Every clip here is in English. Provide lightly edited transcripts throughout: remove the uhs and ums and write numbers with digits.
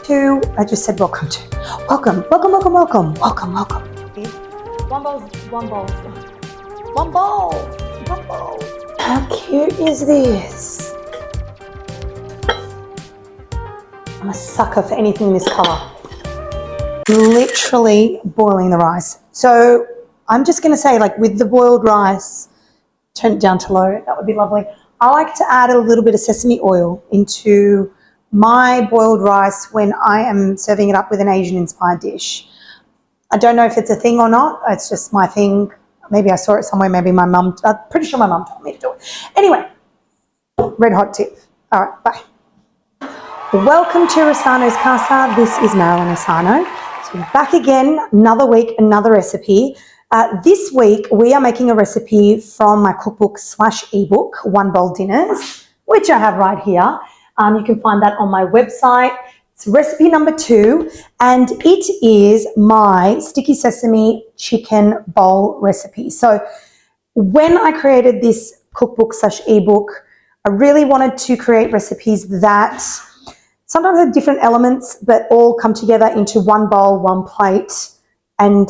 to, I just said welcome to, welcome. One bowl. How cute is this? I'm a sucker for anything in this color. Literally boiling the rice. So I'm just gonna say, like, with the boiled rice, turn it down to low, that would be lovely. I like to add a little bit of sesame oil into my boiled rice when I am serving it up with an Asian inspired dish. I don't know if it's a thing or not. It's just my thing. Maybe I saw it somewhere. Maybe my mum, I'm pretty sure my mum told me to do it. Anyway, red hot tip. All right, bye. Welcome to Rosano's Casa. This is Marilyn Rosano. So back again, another week, another recipe. This week, we are making a recipe from my cookbook / ebook, One Bowl Dinners, which I have right here. You can find that on my website. It's recipe number 2, and it is my sticky sesame chicken bowl recipe. So when I created this cookbook / ebook, I really wanted to create recipes that sometimes have different elements, but all come together into one bowl, one plate, and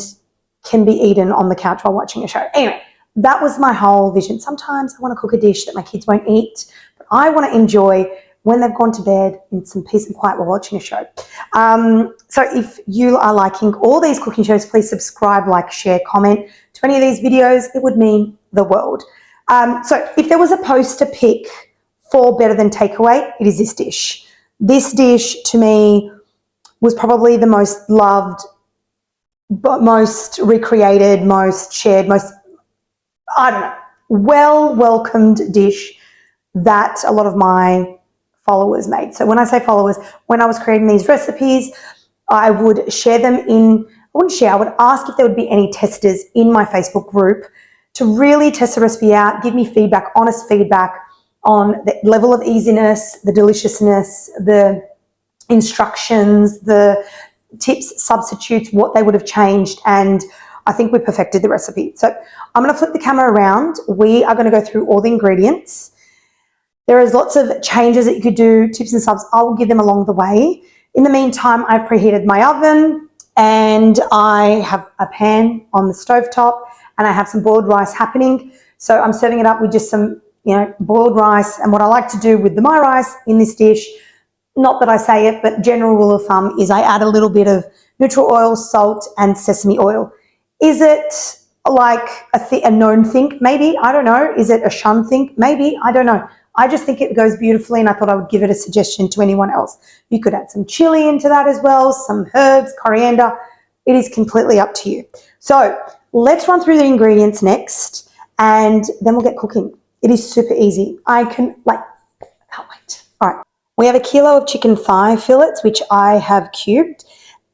can be eaten on the couch while watching a show. Anyway, that was my whole vision. Sometimes I want to cook a dish that my kids won't eat, but I want to enjoy when they've gone to bed in some peace and quiet while watching a show. So if you are liking all these cooking shows, please subscribe, like, share, comment to any of these videos. It would mean the world. So if there was a post to pick for better than takeaway, it is this dish. This dish to me was probably the most loved, but most recreated, most shared, most, I don't know, well-welcomed dish that a lot of my followers made. So when I say followers, when I was creating these recipes, I would share them I would ask if there would be any testers in my Facebook group to really test the recipe out, give me feedback, honest feedback on the level of easiness, the deliciousness, the instructions, the tips, substitutes, what they would have changed, and I think we perfected the recipe. So I'm going to flip the camera around. We are going to go through all the ingredients. There is lots of changes that you could do, tips and subs. I will give them along the way. In the meantime, I've preheated my oven and I have a pan on the stovetop and I have some boiled rice happening. So I'm serving it up with just some, boiled rice. And what I like to do with my rice in this dish, not that I say it, but general rule of thumb is I add a little bit of neutral oil, salt, and sesame oil. Is it like a known thing? Maybe, I don't know. Is it a shun thing? Maybe, I don't know. I just think it goes beautifully and I thought I would give it a suggestion to anyone else. You could add some chili into that as well, some herbs, coriander. It is completely up to you. So let's run through the ingredients next and then we'll get cooking. It is super easy. I can't wait. All right. We have a kilo of chicken thigh fillets, which I have cubed.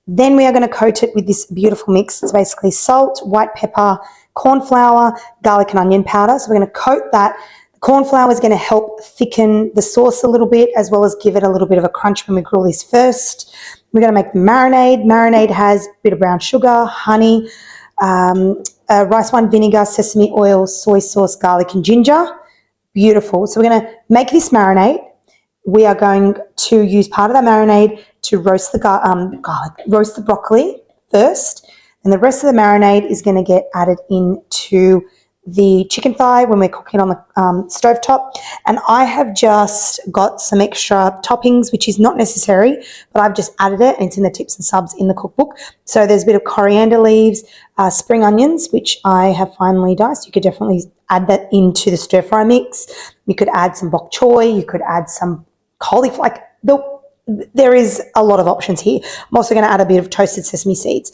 Then we are going to coat it with this beautiful mix. It's basically salt, white pepper, corn flour, garlic and onion powder. So we're going to coat that. Corn flour is going to help thicken the sauce a little bit as well as give it a little bit of a crunch when we grill this first. We're going to make the marinade. Marinade has a bit of brown sugar, honey, rice wine vinegar, sesame oil, soy sauce, garlic and ginger. Beautiful. So we're going to make this marinade. We are going to use part of that marinade to roast roast the broccoli first. And the rest of the marinade is going to get added into the chicken thigh when we're cooking on the stovetop. And I have just got some extra toppings, which is not necessary, but I've just added it and it's in the tips and subs in the cookbook. So there's a bit of coriander leaves, spring onions, which I have finely diced. You could definitely add that into the stir fry mix. You could add some bok choy. You could add some cauliflower. There is a lot of options here. I'm also going to add a bit of toasted sesame seeds.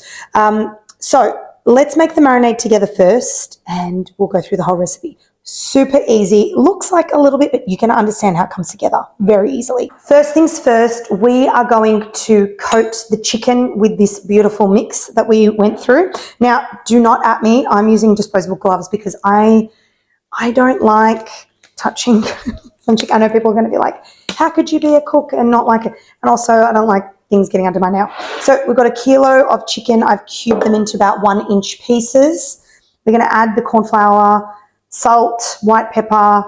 So let's make the marinade together first and we'll go through the whole recipe. Super easy. Looks like a little bit, but you can understand how it comes together very easily. First things first, we are going to coat the chicken with this beautiful mix that we went through. Now, do not at me. I'm using disposable gloves because I don't like touching some chicken. I know people are going to be like, how could you be a cook and not like it? And also, I don't like things getting under my nail. So we've got a kilo of chicken. I've cubed them into about 1-inch pieces. We're going to add the corn flour, salt, white pepper,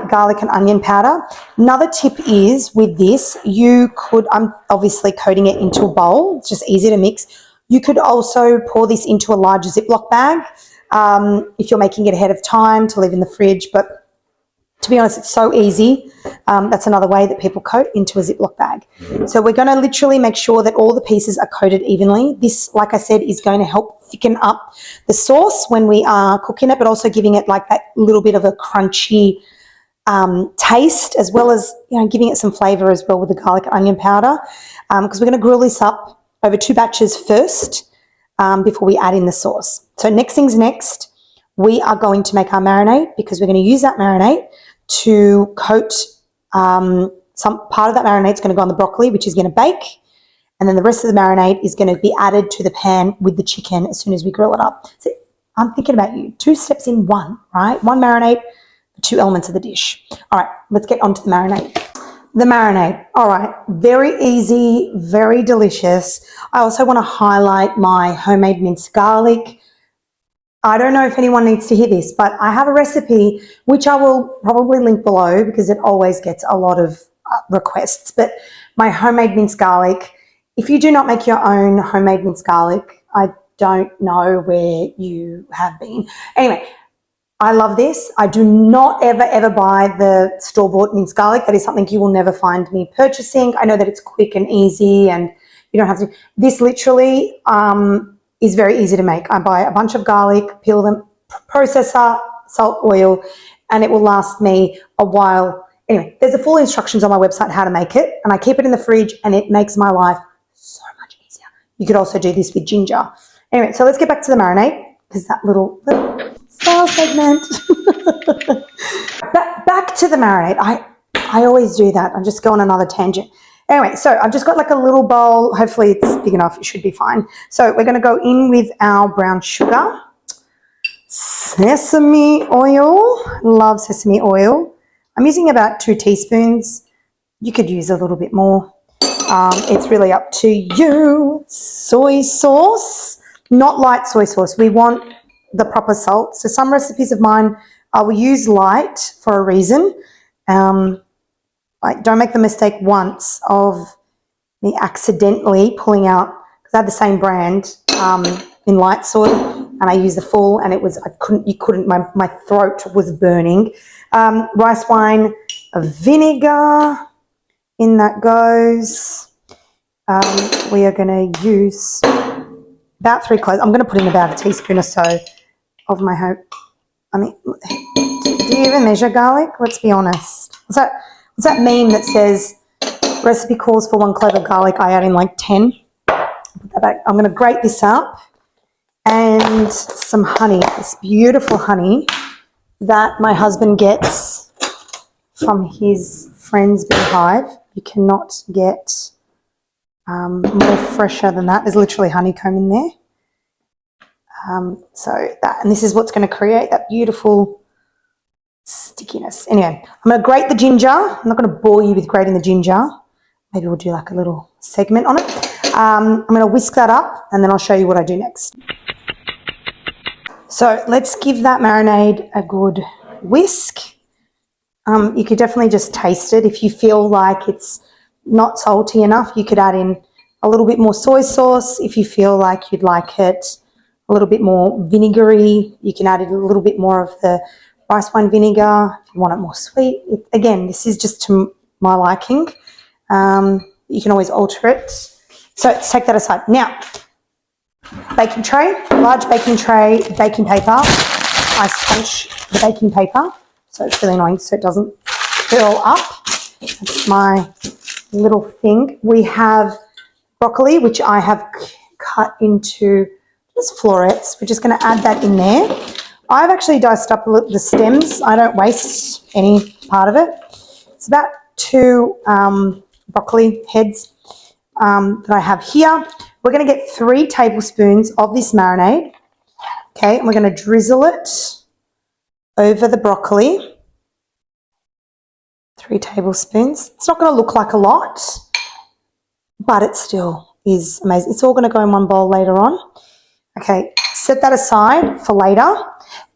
garlic and onion powder. Another tip is with this, you could, I'm obviously coating it into a bowl. It's just easy to mix. You could also pour this into a larger Ziploc bag if you're making it ahead of time to leave in the fridge. But to be honest, it's so easy. That's another way that people coat into a Ziploc bag. So we're going to literally make sure that all the pieces are coated evenly. This, like I said, is going to help thicken up the sauce when we are cooking it, but also giving it like that little bit of a crunchy taste, as well as, you know, giving it some flavour as well with the garlic and onion powder, because we're going to grill this up over 2 batches first before we add in the sauce. So next thing's next, we are going to make our marinade, because we're going to use that marinade to coat some part of that marinade is going to go on the broccoli, which is going to bake, and then the rest of the marinade is going to be added to the pan with the chicken as soon as we grill it up. So I'm thinking about you, 2 steps in one, right? 1 marinade, 2 elements of the dish. All right, let's get on to the marinade. The marinade, all right, very easy, very delicious. I also want to highlight my homemade minced garlic. I don't know if anyone needs to hear this, but I have a recipe which I will probably link below because it always gets a lot of requests. But my homemade minced garlic, if you do not make your own homemade minced garlic, I don't know where you have been. Anyway, I love this. I do not ever buy the store-bought minced garlic. That is something you will never find me purchasing. I know that it's quick and easy and you don't have to. This literally is very easy to make. I buy a bunch of garlic, peel them, processor, salt, oil, and it will last me a while. Anyway, there's the full instructions on my website how to make it, and I keep it in the fridge and it makes my life so much easier. You could also do this with ginger. Anyway, so let's get back to the marinade, because that little sales segment. back to the marinade. I always do that. I'm just going on another tangent. Anyway, so I've just got like a little bowl. Hopefully it's big enough. It should be fine. So we're going to go in with our brown sugar, sesame oil. Love sesame oil. I'm using about 2 teaspoons. You could use a little bit more. It's really up to you. Soy sauce, not light soy sauce. We want the proper salt. So some recipes of mine, I will use light for a reason. Like, don't make the mistake once of me accidentally pulling out, because I had the same brand in light soy, and I used the full, and it was, my throat was burning. Rice wine, vinegar, in that goes. We are going to use about 3 cloves. I'm going to put in about a teaspoon or so of my hope. I mean, do you even measure garlic? Let's be honest. What's that meme that says recipe calls for 1 clove of garlic? I add in like 10. Put that back. I'm going to grate this up, and some honey, this beautiful honey that my husband gets from his friend's beehive. You cannot get more fresher than that. There's literally honeycomb in there. So that, and this is what's going to create that beautiful stickiness. Anyway, I'm going to grate the ginger. I'm not going to bore you with grating the ginger. Maybe we'll do like a little segment on it. I'm going to whisk that up, and then I'll show you what I do next. So let's give that marinade a good whisk. You could definitely just taste it. If you feel like it's not salty enough, you could add in a little bit more soy sauce. If you feel like you'd like it a little bit more vinegary, you can add in a little bit more of the rice wine vinegar. If you want it more sweet, again, this is just to my liking. You can always alter it. So let's take that aside. Now, baking tray, large baking tray, baking paper. I scrunch the baking paper, so it's really annoying so it doesn't curl up. That's my little thing. We have broccoli, which I have cut into just florets. We're just going to add that in there. I've actually diced up the stems. I don't waste any part of it. It's about 2 broccoli heads that I have here. We're going to get 3 tablespoons of this marinade. Okay, and we're going to drizzle it over the broccoli. 3 tablespoons. It's not going to look like a lot, but it still is amazing. It's all going to go in one bowl later on. Okay, set that aside for later.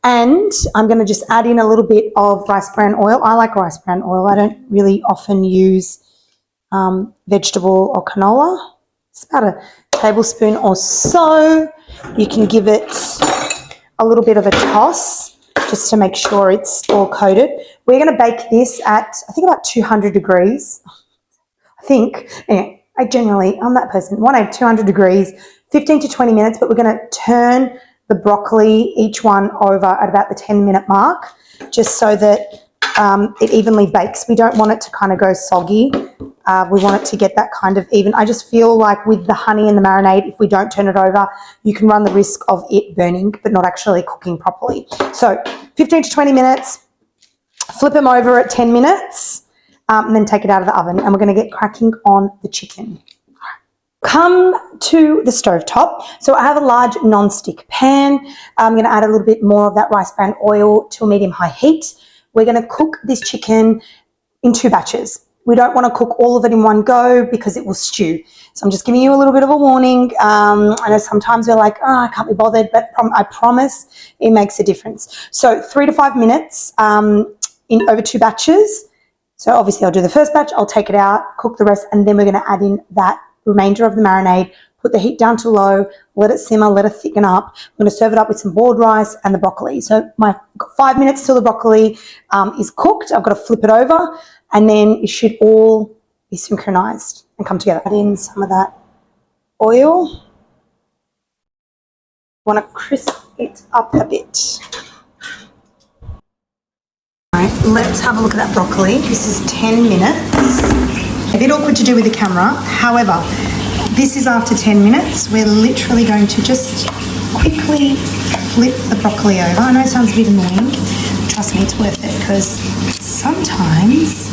And I'm going to just add in a little bit of rice bran oil. I like rice bran oil. I don't really often use vegetable or canola. It's about a tablespoon or so. You can give it a little bit of a toss just to make sure it's all coated. We're going to bake this at, I think, about 200 degrees. I think. Anyway, I'm that person. 200 degrees, 15 to 20 minutes, but we're going to turn the broccoli, each one over at about the 10-minute mark, just so that it evenly bakes. We don't want it to kind of go soggy. We want it to get that kind of even. I just feel like with the honey and the marinade, if we don't turn it over, you can run the risk of it burning, but not actually cooking properly. So 15 to 20 minutes, flip them over at 10 minutes, and then take it out of the oven. And we're going to get cracking on the chicken. Come to the stovetop. So I have a large non-stick pan. I'm going to add a little bit more of that rice bran oil to a medium-high heat. We're going to cook this chicken in 2 batches. We don't want to cook all of it in one go because it will stew. So I'm just giving you a little bit of a warning. I know sometimes we're like, oh, I can't be bothered, but I promise it makes a difference. So 3 to 5 minutes in over 2 batches. So obviously I'll do the first batch, I'll take it out, cook the rest, and then we're going to add in that remainder of the marinade, put the heat down to low, let it simmer, let it thicken up. I'm going to serve it up with some boiled rice and the broccoli. So I've got 5 minutes till the broccoli is cooked. I've got to flip it over, and then it should all be synchronized and come together. Add in some of that oil. Want to crisp it up a bit. All right, let's have a look at that broccoli. This is 10 minutes. A bit awkward to do with the camera. However, this is after 10 minutes. We're literally going to just quickly flip the broccoli over. I know it sounds a bit annoying. Trust me, it's worth it, because sometimes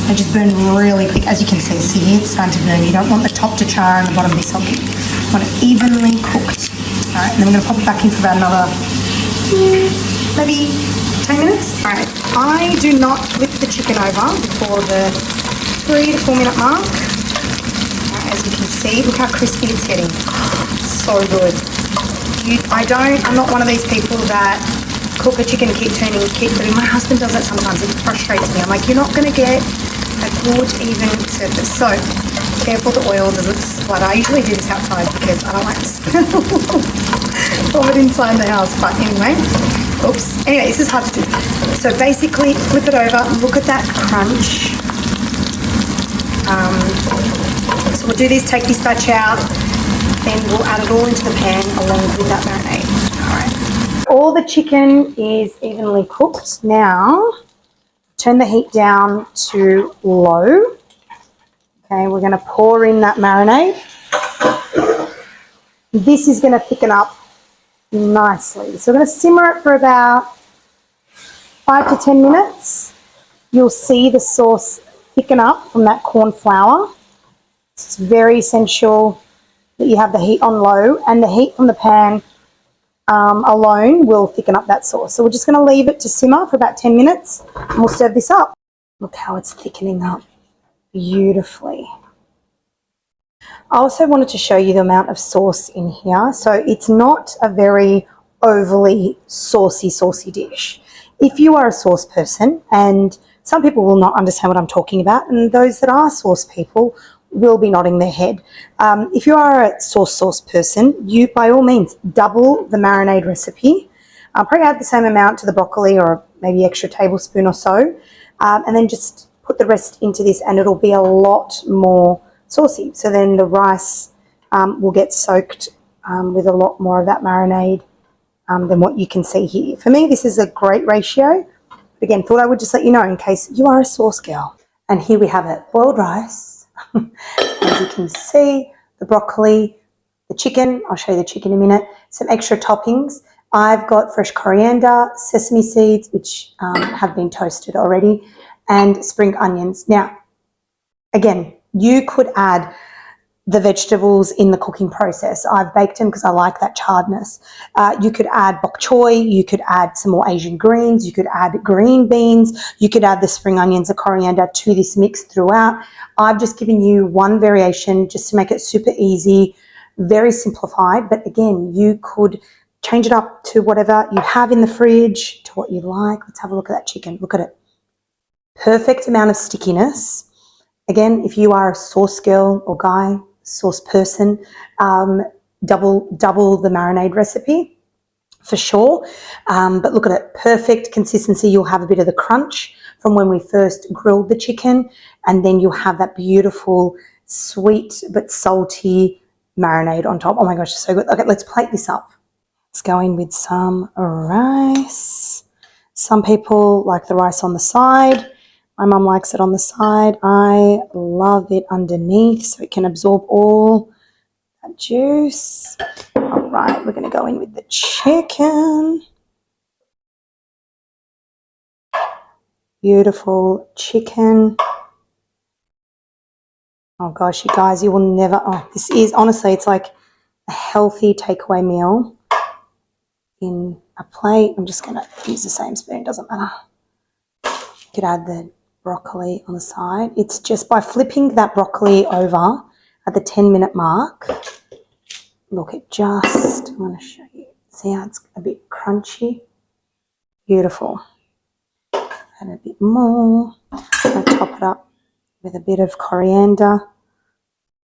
they just burn really quick. As you can see here, it's starting to burn. You don't want the top to char and the bottom to be soggy. You want it evenly cooked. All right, and then we're going to pop it back in for about another maybe 10 minutes. All right, I do not flip the chicken over before the 3 to 4 minute mark. As you can see, look how crispy it's getting. So good. I'm not one of these people that cook a chicken, keep turning, keep putting. My husband does that sometimes. It frustrates me. I'm like, you're not going to get a good, even surface. So careful the oil doesn't splatter. I usually do this outside because I don't like to smell of it inside the house. But anyway, oops. Anyway, this is hard to do. So basically, flip it over. Look at that crunch. So we'll do this, take this batch out, then we'll add it all into the pan along with that marinade. All right. All the chicken is evenly cooked. Now, turn the heat down to low. Okay, we're going to pour in that marinade. This is going to thicken up nicely. So we're going to simmer it for about 5 to 10 minutes. You'll see the sauce thicken up from that corn flour. It's very essential that you have the heat on low, and the heat from the pan alone will thicken up that sauce. So we're just going to leave it to simmer for about 10 minutes and we'll serve this up. Look how it's thickening up beautifully. I also wanted to show you the amount of sauce in here. So it's not a very overly saucy dish. If you are a sauce person, and some people will not understand what I'm talking about, and those that are sauce people will be nodding their head. If you are a sauce person, you by all means double the marinade recipe. Probably add the same amount to the broccoli, or maybe extra tablespoon or so, and then just put the rest into this, and it'll be a lot more saucy. So then the rice will get soaked with a lot more of that marinade than what you can see here. For me, this is a great ratio. Again, thought I would just let you know in case you are a sauce girl. And here we have it, boiled rice. As you can see, the broccoli, the chicken, I'll show you the chicken in a minute, some extra toppings. I've got fresh coriander, sesame seeds, which have been toasted already, and spring onions. Now, again, you could add the vegetables in the cooking process. I've baked them because I like that charredness. You could add bok choy, you could add some more Asian greens, you could add green beans, you could add the spring onions, the coriander to this mix throughout. I've just given you one variation just to make it super easy, very simplified, but again, you could change it up to whatever you have in the fridge, to what you like. Let's have a look at that chicken. Look at it. Perfect amount of stickiness. Again, if you are a sauce girl or guy, sauce person, double the marinade recipe for sure. But look at it, perfect consistency. You'll have a bit of the crunch from when we first grilled the chicken, and then you'll have that beautiful sweet but salty marinade on top. Oh my gosh, so good. Okay, let's plate this up. Let's go in with some rice. Some people like the rice on the side. My mum likes it on the side. I love it underneath so it can absorb all that juice. All right, we're going to go in with the chicken. Beautiful chicken. Oh gosh, you guys, you will never, oh, this is, honestly, it's like a healthy takeaway meal in a plate. I'm just going to use the same spoon, doesn't matter. You could add the broccoli on the side. It's just by flipping that broccoli over at the 10-minute mark. Look, it just, I'm going to show you. See how it's a bit crunchy? Beautiful. Add a bit more. I'm going to top it up with a bit of coriander.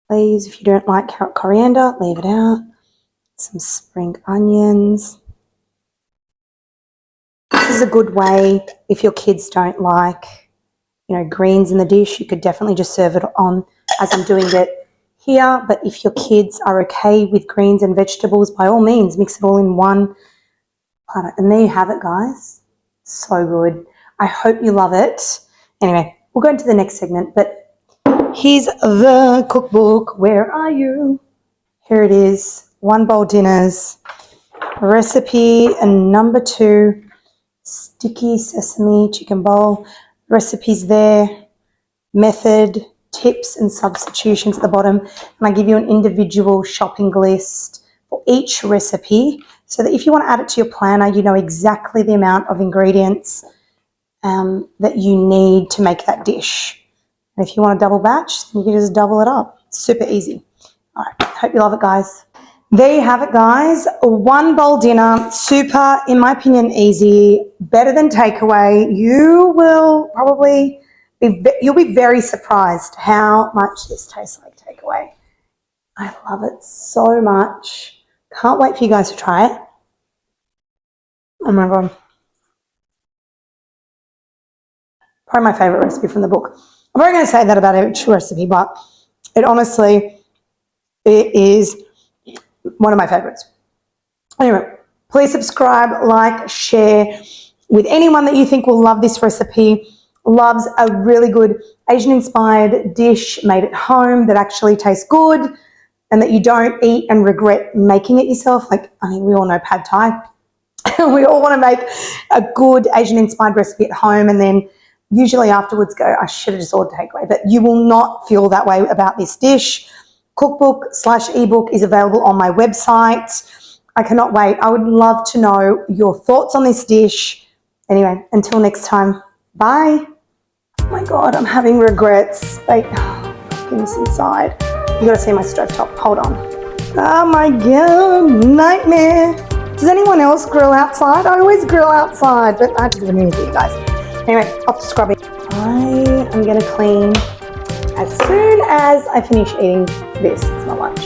Please, if you don't like coriander, leave it out. Some spring onions. This is a good way if your kids don't like, you know, greens in the dish. You could definitely just serve it on as I'm doing it here. But if your kids are okay with greens and vegetables, by all means, mix it all in one platter. And there you have it, guys. So good. I hope you love it. Anyway, we'll go into the next segment, but here's the cookbook. Where are you? Here it is. One bowl dinners. Recipe number 2. Sticky sesame chicken bowl. Recipes there. Method, tips and substitutions at the bottom. And I give you an individual shopping list for each recipe so that if you want to add it to your planner, you know exactly the amount of ingredients that you need to make that dish. And if you want a double batch, you can just double it up. Super easy. All right, hope you love it, guys. There you have it, guys. A 1 bowl dinner, super, in my opinion, easy, better than takeaway. You will probably you'll be very surprised how much this tastes like takeaway. I love it so much. Can't wait for you guys to try it. Oh my God. Probably my favorite recipe from the book. I'm not going to say that about each recipe, but it honestly, it is one of my favorites. Anyway, please subscribe, like, share with anyone that you think will love this recipe, loves a really good Asian-inspired dish made at home that actually tastes good and that you don't eat and regret making it yourself. Like, I mean, we all know pad thai. We all want to make a good Asian-inspired recipe at home and then usually afterwards go, I should have just ordered takeaway. But you will not feel that way about this dish. Cookbook/ebook is available on my website. I cannot wait. I would love to know your thoughts on this dish. Anyway, until next time, bye. Oh my God, I'm having regrets. Wait, get this inside. You gotta see my stovetop. Hold on. Oh my God, nightmare. Does anyone else grill outside? I always grill outside, but I have to do it for you guys. Anyway, off to scrubbing. I am gonna clean as soon as I finish eating this. It's my lunch.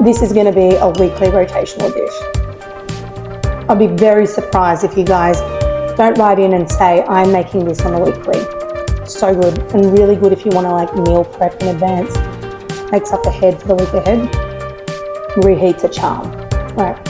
This is going to be a weekly rotational dish. I'll be very surprised if you guys don't write in and say, I'm making this on a weekly. So good, and really good if you want to like meal prep in advance. Makes up the head for the week ahead. Reheats a charm. All right.